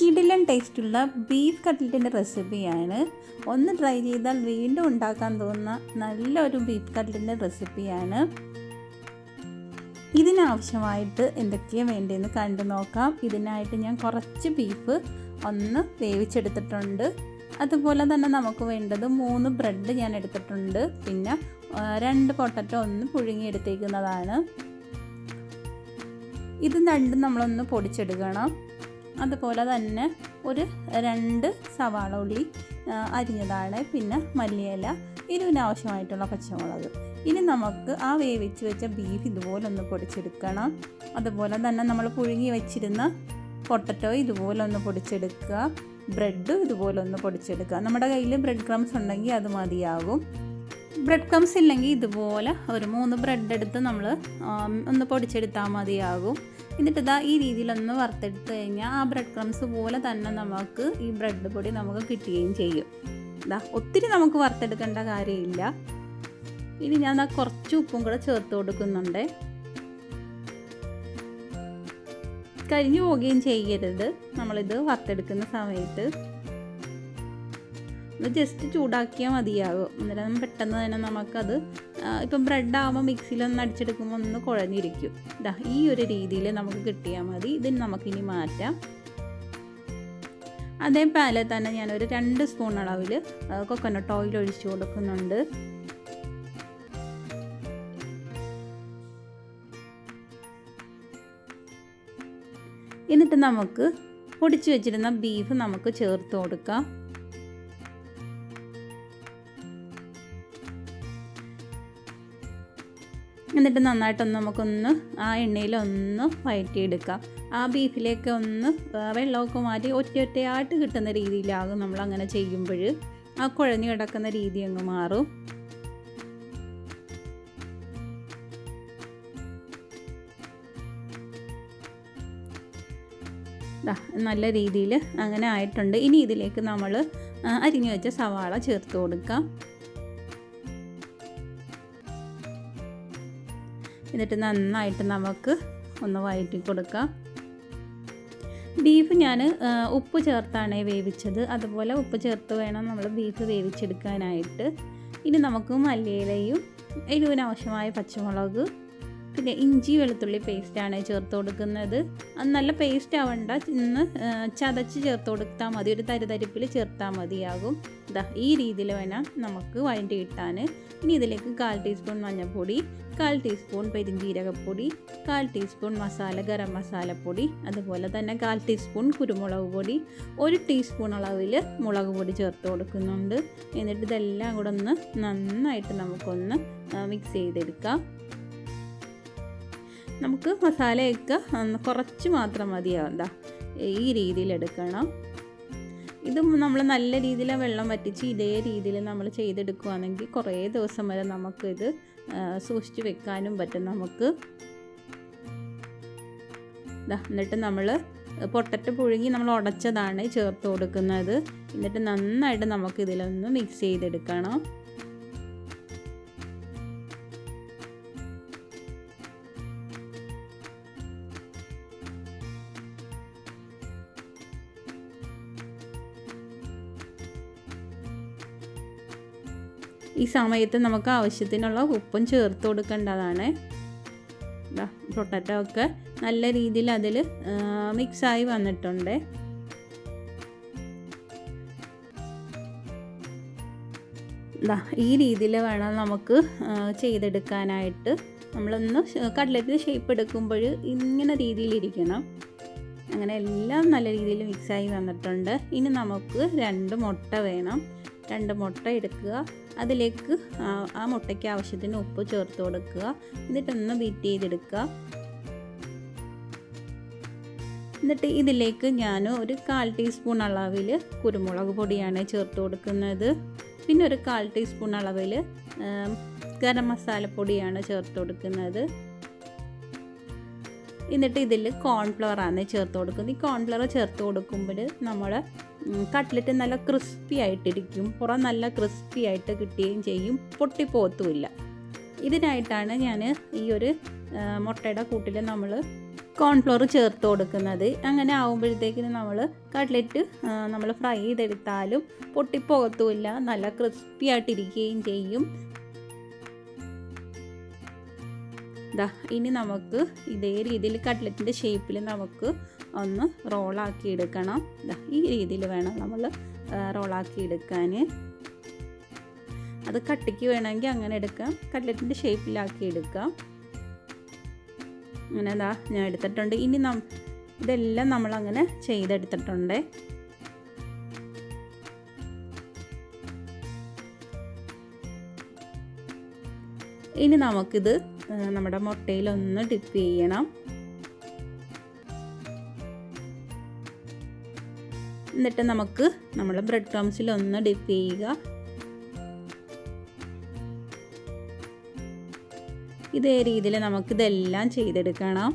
കിടിലൻ ടേസ്റ്റുള്ള ബീഫ് കട്ട്ലറ്റിൻ്റെ റെസിപ്പിയാണ്. ഒന്ന് ട്രൈ ചെയ്താൽ വീണ്ടും ഉണ്ടാക്കാൻ തോന്നുന്ന നല്ലൊരു ബീഫ് കട്ട്ലറ്റിൻ്റെ റെസിപ്പിയാണ്. ഇതിനാവശ്യമായിട്ട് എന്തൊക്കെയാണ് വേണ്ടതെന്ന് കണ്ടു നോക്കാം. ഇതിനായിട്ട് ഞാൻ കുറച്ച് ബീഫ് ഒന്ന് വേവിച്ചെടുത്തിട്ടുണ്ട്. അതുപോലെ തന്നെ നമുക്ക് വേണ്ടത് 3 ബ്രെഡ് ഞാൻ എടുത്തിട്ടുണ്ട്. പിന്നെ 2 പൊട്ടറ്റോ ഒന്ന് പുഴുങ്ങിയെടുത്തേക്കുന്നതാണ്. ഇത് രണ്ടും നമ്മളൊന്ന് പൊടിച്ചെടുക്കണം. അതുപോലെ തന്നെ ഒരു 2 സവാള ഉള്ളി അരിഞ്ഞതാണ്, പിന്നെ മല്ലിയില, ഇതിനാവശ്യമായിട്ടുള്ള പച്ചമുളക്. ഇനി നമുക്ക് ആ വേവിച്ച് വെച്ച ബീഫ് ഇതുപോലെ ഒന്ന് പൊടിച്ചെടുക്കണം. അതുപോലെ തന്നെ നമ്മൾ പുഴുങ്ങി വെച്ചിരുന്ന പൊട്ടറ്റോ ഇതുപോലെ ഒന്ന് പൊടിച്ചെടുക്കുക. ബ്രെഡ് ഇതുപോലെ ഒന്ന് പൊടിച്ചെടുക്കുക. നമ്മുടെ കയ്യിൽ ബ്രെഡ് ക്രംസ് ഉണ്ടെങ്കിൽ അത് മതിയാകും. ബ്രെഡ് ക്രംസ് ഇല്ലെങ്കിൽ ഇതുപോലെ ഒരു 3 ബ്രെഡ് എടുത്ത് നമ്മൾ ഒന്ന് പൊടിച്ചെടുത്താൽ മതിയാകും. എന്നിട്ട് ഇതാ ഈ രീതിയിലൊന്ന് വറുത്തെടുത്ത് കഴിഞ്ഞാൽ ആ ബ്രെഡ് ക്രംസ് പോലെ തന്നെ നമുക്ക് ഈ ബ്രെഡ് പൊടി നമുക്ക് കിട്ടുകയും ചെയ്യും. ഇതാ ഒത്തിരി നമുക്ക് വറുത്തെടുക്കേണ്ട കാര്യമില്ല. ഇനി ഞാൻ കുറച്ച് ഉപ്പും കൂടെ ചേർത്ത് കൊടുക്കുന്നുണ്ട്. കരിഞ്ഞു പോവുകയും ചെയ്യരുത് നമ്മളിത് വറുത്തെടുക്കുന്ന സമയത്ത്. ഇത് ജസ്റ്റ് ചൂടാക്കിയാൽ മതിയാകും. അന്നേരം പെട്ടെന്ന് തന്നെ നമുക്കത് ഇപ്പം ബ്രെഡാകുമ്പോൾ മിക്സിയിലൊന്ന് അടിച്ചെടുക്കുമ്പോൾ ഒന്ന് കുഴഞ്ഞിരിക്കും. ഇതാ ഈ ഒരു രീതിയിൽ നമുക്ക് കിട്ടിയാൽ മതി. ഇതിന് നമുക്കിനി മാറ്റാം. അതേ പാനിൽ തന്നെ ഞാനൊരു 2 സ്പൂൺ അളവിൽ കൊക്കനട്ട് ഓയിൽ ഒഴിച്ചു കൊടുക്കുന്നുണ്ട്. എന്നിട്ട് നമുക്ക് പൊടിച്ചു വെച്ചിരുന്ന ബീഫ് നമുക്ക് ചേർത്ത് കൊടുക്കാം. എന്നിട്ട് നന്നായിട്ടൊന്ന് നമുക്കൊന്ന് ആ എണ്ണയിലൊന്ന് വഴറ്റിയെടുക്കാം. ആ ബീഫിലേക്ക് ഒന്ന് വെള്ളമൊക്കെ മാറ്റി ഒറ്റയായിട്ട് കിട്ടുന്ന രീതിയിലാകും നമ്മൾ അങ്ങനെ ചെയ്യുമ്പോൾ. ആ കുഴഞ്ഞു കിടക്കുന്ന രീതി അങ്ങ് മാറും. നല്ല രീതിയിൽ അങ്ങനെ ആയിട്ടുണ്ട്. ഇനി ഇതിലേക്ക് നമ്മൾ അരിഞ്ഞു വെച്ച സവാള ചേർത്ത് കൊടുക്കാം. എന്നിട്ട് നന്നായിട്ട് നമുക്ക് ഒന്ന് വഴറ്റി കൊടുക്കാം. ബീഫ് ഞാൻ ഉപ്പ് ചേർത്താണ് വേവിച്ചത്. അതുപോലെ ഉപ്പ് ചേർത്ത് വേണം നമ്മൾ ബീഫ് വേവിച്ചെടുക്കാനായിട്ട്. ഇനി നമുക്ക് മല്ലിയിലയും എരിവിനാവശ്യമായ പച്ചമുളക്, പിന്നെ ഇഞ്ചി വെളുത്തുള്ളി പേസ്റ്റാണ് ചേർത്ത് കൊടുക്കുന്നത്. അത് നല്ല പേസ്റ്റ് ആവണ്ട, ഇന്ന് ചതച്ച് ചേർത്ത് കൊടുത്താൽ മതി. ഒരു തരിതരിപ്പിൽ ചേർത്താൽ മതിയാകും. ഇതാ ഈ രീതിയിൽ വേണം നമുക്ക് വഴറ്റി കിട്ടാൻ. ഇനി ഇതിലേക്ക് 1/4 ടീസ്പൂൺ മഞ്ഞൾപ്പൊടി, 1/4 ടീസ്പൂൺ പെരിഞ്ജീരകപ്പൊടി, 1/4 ടീസ്പൂൺ ഗരം മസാലപ്പൊടി, അതുപോലെ തന്നെ 1/4 ടീസ്പൂൺ കുരുമുളക് പൊടി, 1 ടീസ്പൂൺ അളവിൽ മുളക് പൊടി ചേർത്ത് കൊടുക്കുന്നുണ്ട്. എന്നിട്ട് ഇതെല്ലാം കൂടെ ഒന്ന് നന്നായിട്ട് നമുക്കൊന്ന് മിക്സ് ചെയ്തെടുക്കാം. നമുക്ക് മസാലയൊക്കെ കുറച്ച് മാത്രം മതിയാവും. ഈ രീതിയിൽ എടുക്കണം. ഇത് നമ്മൾ നല്ല രീതിയിൽ വെള്ളം വറ്റിച്ച് ഇതേ രീതിയിൽ നമ്മൾ ചെയ്തെടുക്കുകയാണെങ്കിൽ കുറേ ദിവസം വരെ നമുക്കിത് സൂക്ഷിച്ച് വെക്കാനും പറ്റും നമുക്ക്. എന്നിട്ട് നമ്മൾ പൊട്ടറ്റോ പുഴുങ്ങി നമ്മൾ ഉടച്ചതാണ് ചേർത്ത് കൊടുക്കുന്നത്. എന്നിട്ട് നന്നായിട്ട് നമുക്കിതിലൊന്ന് മിക്സ് ചെയ്തെടുക്കണം. ഈ സമയത്ത് നമുക്ക് ആവശ്യത്തിനുള്ള ഉപ്പും ചേർത്ത് കൊടുക്കേണ്ടതാണ്. പൊട്ടറ്റോ ഒക്കെ നല്ല രീതിയിൽ അതിൽ മിക്സായി വന്നിട്ടുണ്ട്. ഈ രീതിയിൽ വേണം നമുക്ക് ചെയ്തെടുക്കാനായിട്ട്. നമ്മളൊന്ന് കട്ട്ലറ്റ് ഷേപ്പ് എടുക്കുമ്പോൾ ഇങ്ങനെ രീതിയിലിരിക്കണം. അങ്ങനെ എല്ലാം നല്ല രീതിയിൽ മിക്സായി വന്നിട്ടുണ്ട്. ഇനി നമുക്ക് 2 മുട്ട വേണം. 2 മുട്ട എടുക്കുക. അതിലേക്ക് ആ മുട്ടയ്ക്ക് ആവശ്യത്തിന് ഉപ്പ് ചേർത്ത് കൊടുക്കുക. എന്നിട്ടൊന്ന് ബീറ്റ് ചെയ്തെടുക്കുക. എന്നിട്ട് ഇതിലേക്ക് ഞാൻ ഒരു 1/4 ടീസ്പൂൺ അളവിൽ കുരുമുളക് പൊടിയാണ് ചേർത്ത് കൊടുക്കുന്നത്. പിന്നെ ഒരു 1/4 ടീസ്പൂൺ അളവിൽ ഗരം മസാലപ്പൊടിയാണ് ചേർത്ത് കൊടുക്കുന്നത്. എന്നിട്ട് ഇതിൽ കോൺഫ്ലവർ ആണ് ചേർത്ത് കൊടുക്കുന്നത്. ഈ കോൺഫ്ലവർ ചേർത്ത് കൊടുക്കുമ്പോൾ നമ്മൾ കട്ട്ലറ്റ് നല്ല ക്രിസ്പി ആയിട്ടിരിക്കും. പുറം നല്ല ക്രിസ്പി ആയിട്ട് കിട്ടുകയും ചെയ്യും, പൊട്ടിപ്പോത്തുമില്ല. ഇതിനായിട്ടാണ് ഞാൻ ഈ ഒരു മുട്ടയുടെ കൂട്ടിൽ നമ്മൾ കോൺഫ്ലോർ ചേർത്ത് കൊടുക്കുന്നത്. അങ്ങനെ ആകുമ്പോഴത്തേക്കിന് നമ്മൾ കട്ട്ലറ്റ് നമ്മൾ ഫ്രൈ ചെയ്തെടുത്താലും പൊട്ടിപ്പോകത്തുമില്ല, നല്ല ക്രിസ്പി ആയിട്ടിരിക്കുകയും ചെയ്യും. ഇനി നമുക്ക് ഇതേ രീതിയിൽ കട്ട്ലറ്റിൻ്റെ ഷേപ്പിൽ നമുക്ക് ഒന്ന് റോളാക്കി എടുക്കണം. ഈ രീതിയിൽ വേണം നമ്മൾ റോളാക്കി എടുക്കാൻ. അത് കട്ടിക്ക് വേണമെങ്കിൽ അങ്ങനെ എടുക്കാം, കട്ട്ലറ്റിൻ്റെ ഷേപ്പിലാക്കി എടുക്കാം. അങ്ങനെ ഞാൻ എടുത്തിട്ടുണ്ട്. ഇനി ഇതെല്ലാം നമ്മളങ്ങനെ ചെയ്തെടുത്തിട്ടുണ്ട്. ഇനി നമുക്കിത് നമ്മുടെ മുട്ടയിലൊന്ന് ഡിപ്പ് ചെയ്യണം. എന്നിട്ട് നമുക്ക് നമ്മുടെ ബ്രെഡ് ക്രംസിലൊന്ന് ഡിപ്പ് ചെയ്യുക. ഇതേ രീതിയിൽ നമുക്കിതെല്ലാം ചെയ്തെടുക്കണം.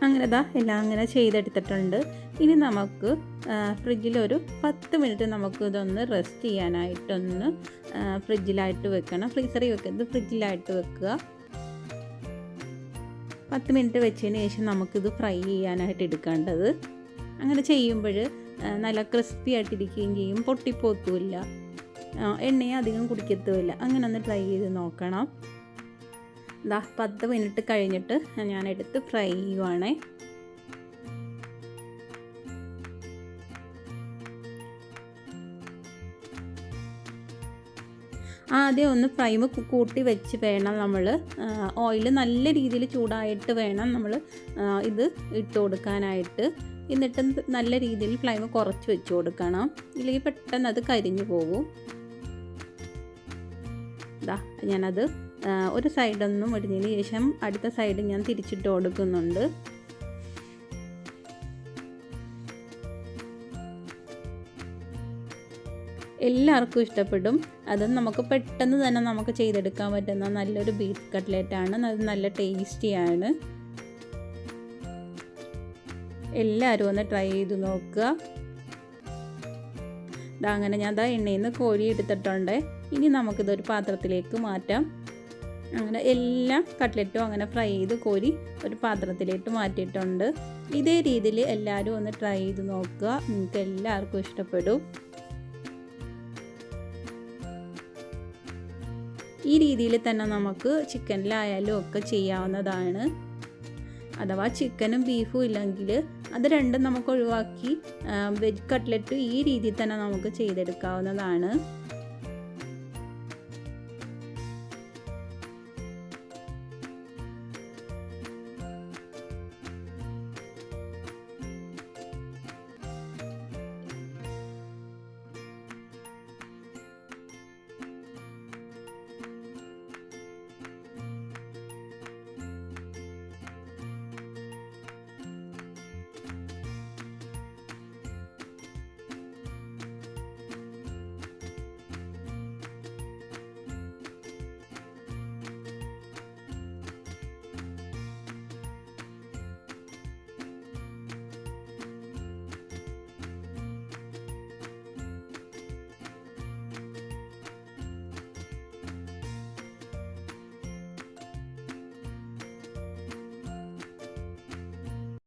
അങ്ങനെ എല്ലാം അങ്ങനെ ചെയ്തെടുത്തിട്ടുണ്ട്. ഇനി നമുക്ക് ഫ്രിഡ്ജിലൊരു 10 മിനിറ്റ് നമുക്ക് ഇതൊന്ന് റെസ്റ്റ് ചെയ്യാനായിട്ടൊന്ന് ഫ്രിഡ്ജിലായിട്ട് വെക്കണം. ഫ്രീസറിൽ വെക്കരുത്, ഫ്രിഡ്ജിലായിട്ട് വെക്കുക. 10 മിനിറ്റ് വെച്ചതിന് ശേഷം നമുക്കിത് ഫ്രൈ ചെയ്യാനായിട്ട് എടുക്കേണ്ടത്. അങ്ങനെ ചെയ്യുമ്പോൾ നല്ല ക്രിസ്പി ആയിട്ടിരിക്കുകയും ചെയ്യും, പൊട്ടിപ്പോത്തുമില്ല, എണ്ണയും അധികം കുടിക്കത്തുമില്ല. അങ്ങനെ ഒന്ന് ട്രൈ ചെയ്ത് നോക്കണം. 10 മിനിറ്റ് കഴിഞ്ഞിട്ട് ഞാനെടുത്ത് ഫ്രൈ ചെയ്യുവാണേ. ആദ്യം ഒന്ന് ഫ്ലെയിം കൂട്ടി വെച്ച് വേണം നമ്മൾ, ഓയിൽ നല്ല രീതിയിൽ ചൂടായിട്ട് വേണം നമ്മൾ ഇത് ഇട്ട് കൊടുക്കാനായിട്ട്. എന്നിട്ട് നല്ല രീതിയിൽ ഫ്ലെയിം കുറച്ച് വെച്ച് കൊടുക്കണം, ഇല്ലെങ്കിൽ പെട്ടെന്ന് അത് കരിഞ്ഞു പോകും. ഞാനത് ഒരു സൈഡൊന്നും ഇടുന്നതിന് ശേഷം അടുത്ത സൈഡ് ഞാൻ തിരിച്ചിട്ട് കൊടുക്കുന്നുണ്ട്. എല്ലാവർക്കും ഇഷ്ടപ്പെടും. അത് നമുക്ക് പെട്ടെന്ന് തന്നെ നമുക്ക് ചെയ്തെടുക്കാൻ പറ്റുന്ന നല്ലൊരു ബീഫ് കട്ട്ലറ്റാണ്. അത് നല്ല ടേസ്റ്റിയാണ്. എല്ലാവരും ഒന്ന് ട്രൈ ചെയ്ത് നോക്കുക. അങ്ങനെ ഞാൻ എണ്ണയിൽ നിന്ന് കോരി എടുത്തിട്ടുണ്ട്. ഇനി നമുക്കിതൊരു പാത്രത്തിലേക്ക് മാറ്റാം. അങ്ങനെ എല്ലാ കട്ട്ലറ്റും അങ്ങനെ ഫ്രൈ ചെയ്ത് കോരി ഒരു പാത്രത്തിലേക്ക് മാറ്റിയിട്ടുണ്ട്. ഇതേ രീതിയിൽ എല്ലാവരും ഒന്ന് ട്രൈ ചെയ്ത് നോക്കുക. നിങ്ങൾക്ക് എല്ലാവർക്കും ഇഷ്ടപ്പെടും. ഈ രീതിയിൽ തന്നെ നമുക്ക് ചിക്കനിലായാലും ഒക്കെ ചെയ്യാവുന്നതാണ്. അഥവാ ചിക്കനും ബീഫും ഇല്ലെങ്കിൽ അത് രണ്ടും നമുക്ക് ഒഴിവാക്കി വെജ് കട്ട്ലറ്റ് ഈ രീതിയിൽ തന്നെ നമുക്ക് ചെയ്തെടുക്കാവുന്നതാണ്.